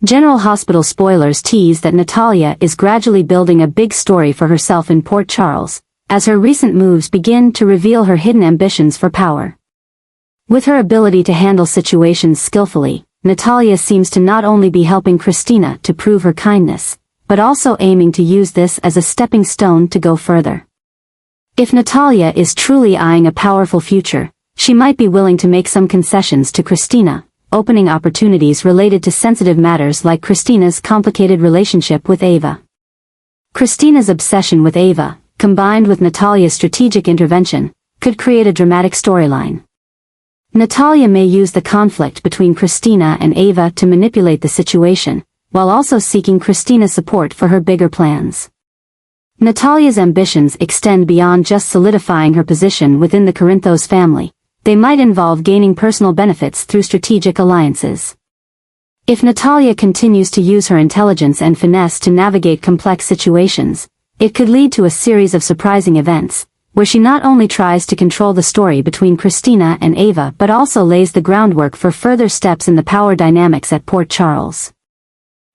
General Hospital spoilers tease that Natalia is gradually building a big story for herself in Port Charles, as her recent moves begin to reveal her hidden ambitions for power. With her ability to handle situations skillfully, Natalia seems to not only be helping Kristina to prove her kindness, but also aiming to use this as a stepping stone to go further. If Natalia is truly eyeing a powerful future, she might be willing to make some concessions to Kristina, opening opportunities related to sensitive matters like Kristina's complicated relationship with Ava. Kristina's obsession with Ava, combined with Natalia's strategic intervention, could create a dramatic storyline. Natalia may use the conflict between Kristina and Ava to manipulate the situation, while also seeking Kristina's support for her bigger plans. Natalia's ambitions extend beyond just solidifying her position within the Corinthos family. They might involve gaining personal benefits through strategic alliances. If Natalia continues to use her intelligence and finesse to navigate complex situations, it could lead to a series of surprising events, where she not only tries to control the story between Kristina and Ava but also lays the groundwork for further steps in the power dynamics at Port Charles.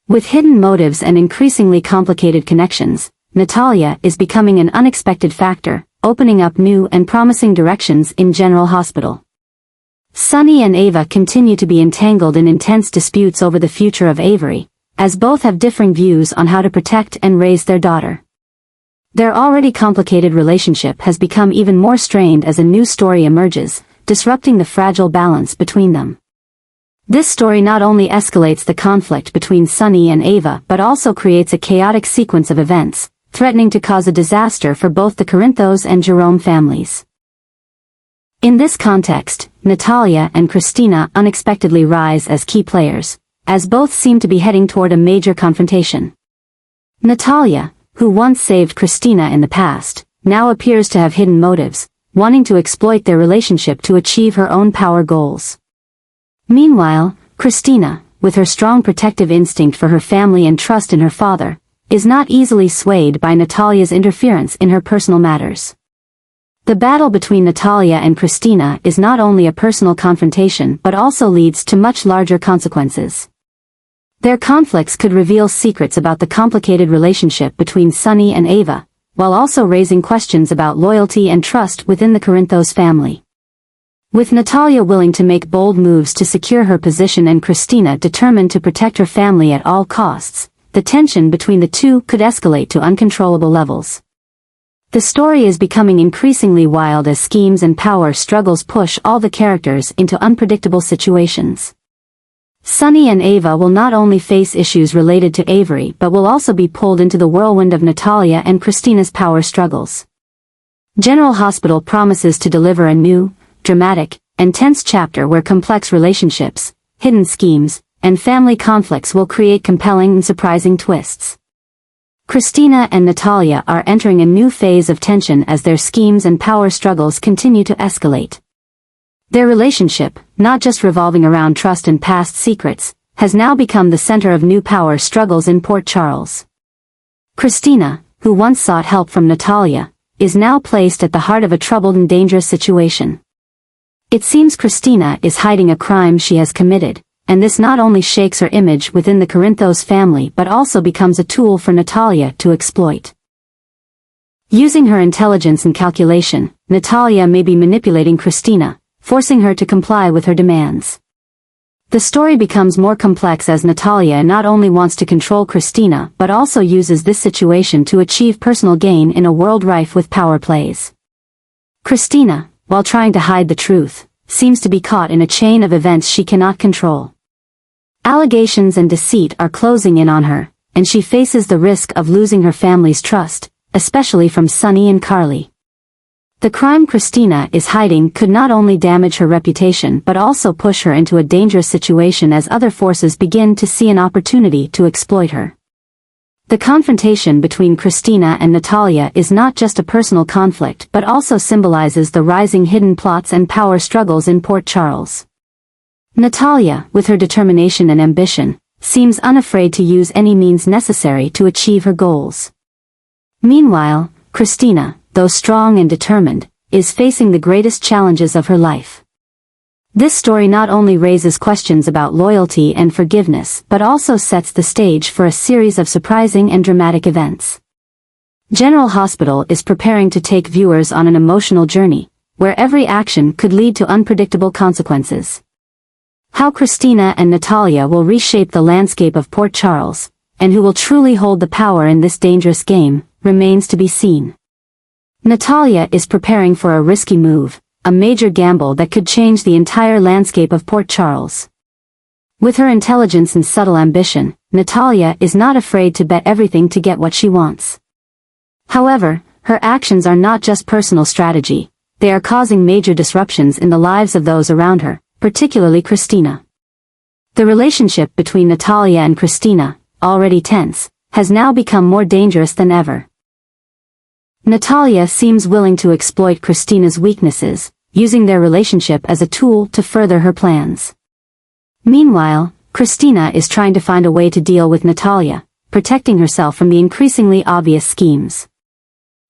With hidden motives and increasingly complicated connections, Natalia is becoming an unexpected factor, opening up new and promising directions in General Hospital. Sunny and Ava continue to be entangled in intense disputes over the future of Avery, as both have differing views on how to protect and raise their daughter. Their already complicated relationship has become even more strained as a new story emerges, disrupting the fragile balance between them. This story not only escalates the conflict between Sunny and Ava but also creates a chaotic sequence of events, threatening to cause a disaster for both the Corinthos and Jerome families. In this context, Natalia and Kristina unexpectedly rise as key players, as both seem to be heading toward a major confrontation. Natalia, who once saved Kristina in the past, now appears to have hidden motives, wanting to exploit their relationship to achieve her own power goals. Meanwhile, Kristina, with her strong protective instinct for her family and trust in her father, is not easily swayed by Natalia's interference in her personal matters. The battle between Natalia and Kristina is not only a personal confrontation but also leads to much larger consequences. Their conflicts could reveal secrets about the complicated relationship between Sunny and Ava, while also raising questions about loyalty and trust within the Corinthos family. With Natalia willing to make bold moves to secure her position and Kristina determined to protect her family at all costs, the tension between the two could escalate to uncontrollable levels. The story is becoming increasingly wild as schemes and power struggles push all the characters into unpredictable situations. Sunny and Ava will not only face issues related to Avery but will also be pulled into the whirlwind of Natalia and Kristina's power struggles. General Hospital promises to deliver a new, dramatic, and tense chapter where complex relationships, hidden schemes, and family conflicts will create compelling and surprising twists. Kristina and Natalia are entering a new phase of tension as their schemes and power struggles continue to escalate. Their relationship, not just revolving around trust and past secrets, has now become the center of new power struggles in Port Charles. Kristina, who once sought help from Natalia, is now placed at the heart of a troubled and dangerous situation. It seems Kristina is hiding a crime she has committed, and this not only shakes her image within the Corinthos family but also becomes a tool for Natalia to exploit. Using her intelligence and calculation, Natalia may be manipulating Kristina, forcing her to comply with her demands. The story becomes more complex as Natalia not only wants to control Kristina but also uses this situation to achieve personal gain in a world rife with power plays. Kristina, while trying to hide the truth, seems to be caught in a chain of events she cannot control. Allegations and deceit are closing in on her, and she faces the risk of losing her family's trust, especially from Sunny and Carly. The crime Kristina is hiding could not only damage her reputation but also push her into a dangerous situation as other forces begin to see an opportunity to exploit her. The confrontation between Kristina and Natalia is not just a personal conflict but also symbolizes the rising hidden plots and power struggles in Port Charles. Natalia, with her determination and ambition, seems unafraid to use any means necessary to achieve her goals. Meanwhile, Kristina, though strong and determined, is facing the greatest challenges of her life. This story not only raises questions about loyalty and forgiveness but also sets the stage for a series of surprising and dramatic events. General Hospital is preparing to take viewers on an emotional journey, where every action could lead to unpredictable consequences. How Kristina and Natalia will reshape the landscape of Port Charles, and who will truly hold the power in this dangerous game, remains to be seen. Natalia is preparing for a risky move, a major gamble that could change the entire landscape of Port Charles. With her intelligence and subtle ambition, Natalia is not afraid to bet everything to get what she wants. However, her actions are not just personal strategy, they are causing major disruptions in the lives of those around her, particularly Kristina. The relationship between Natalia and Kristina, already tense, has now become more dangerous than ever. Natalia seems willing to exploit Kristina's weaknesses, using their relationship as a tool to further her plans. Meanwhile, Kristina is trying to find a way to deal with Natalia, protecting herself from the increasingly obvious schemes.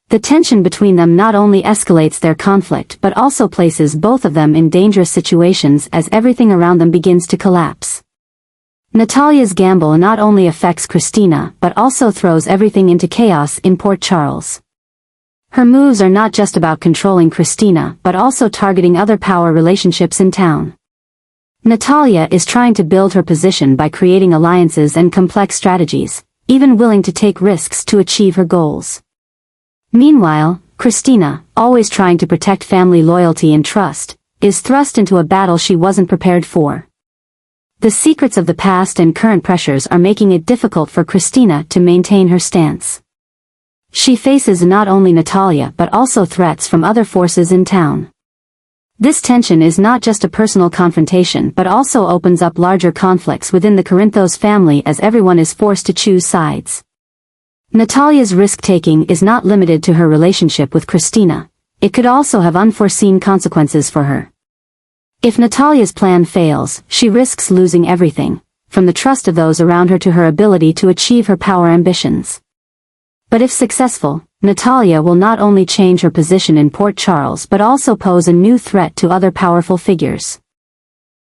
The tension between them not only escalates their conflict but also places both of them in dangerous situations as everything around them begins to collapse. Natalia's gamble not only affects Kristina but also throws everything into chaos in Port Charles. Her moves are not just about controlling Kristina but also targeting other power relationships in town. Natalia is trying to build her position by creating alliances and complex strategies, even willing to take risks to achieve her goals. Meanwhile, Kristina, always trying to protect family loyalty and trust, is thrust into a battle she wasn't prepared for. The secrets of the past and current pressures are making it difficult for Kristina to maintain her stance. She faces not only Natalia but also threats from other forces in town. This tension is not just a personal confrontation but also opens up larger conflicts within the Corinthos family as everyone is forced to choose sides. Natalia's risk-taking is not limited to her relationship with Kristina, it could also have unforeseen consequences for her. If Natalia's plan fails, she risks losing everything, from the trust of those around her to her ability to achieve her power ambitions. But if successful, Natalia will not only change her position in Port Charles but also pose a new threat to other powerful figures.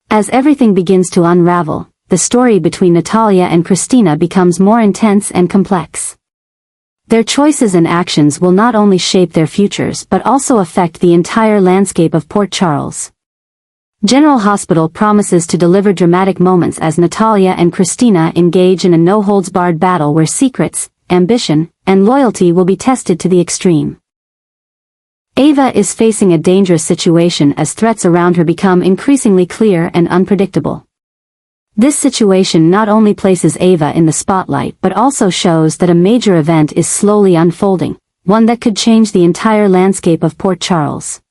As everything begins to unravel, the story between Natalia and Kristina becomes more intense and complex. Their choices and actions will not only shape their futures but also affect the entire landscape of Port Charles. General Hospital promises to deliver dramatic moments as Natalia and Kristina engage in a no-holds-barred battle where secrets, ambition, and loyalty will be tested to the extreme. Ava is facing a dangerous situation as threats around her become increasingly clear and unpredictable. This situation not only places Ava in the spotlight but also shows that a major event is slowly unfolding, one that could change the entire landscape of Port Charles.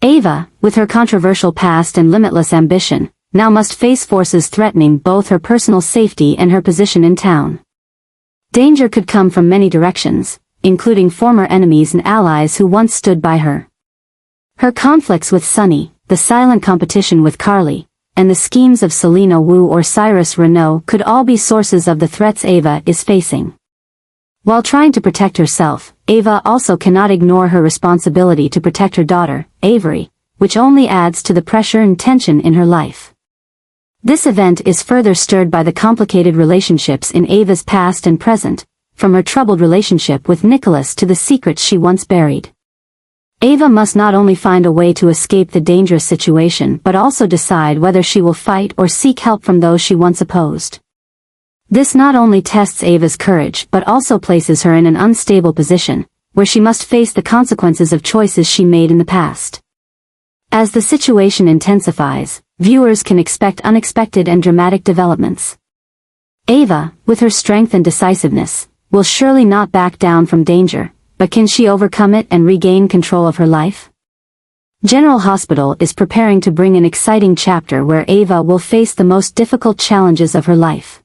Ava, with her controversial past and limitless ambition, now must face forces threatening both her personal safety and her position in town. Danger could come from many directions, including former enemies and allies who once stood by her. Her conflicts with Sunny, the silent competition with Carly, and the schemes of Selena Wu or Cyrus Renault could all be sources of the threats Ava is facing. While trying to protect herself, Ava also cannot ignore her responsibility to protect her daughter, Avery, which only adds to the pressure and tension in her life. This event is further stirred by the complicated relationships in Ava's past and present, from her troubled relationship with Nicholas to the secrets she once buried. Ava must not only find a way to escape the dangerous situation but also decide whether she will fight or seek help from those she once opposed. This not only tests Ava's courage but also places her in an unstable position, where she must face the consequences of choices she made in the past. As the situation intensifies, viewers can expect unexpected and dramatic developments. Ava, with her strength and decisiveness, will surely not back down from danger, but can she overcome it and regain control of her life? General Hospital is preparing to bring an exciting chapter where Ava will face the most difficult challenges of her life.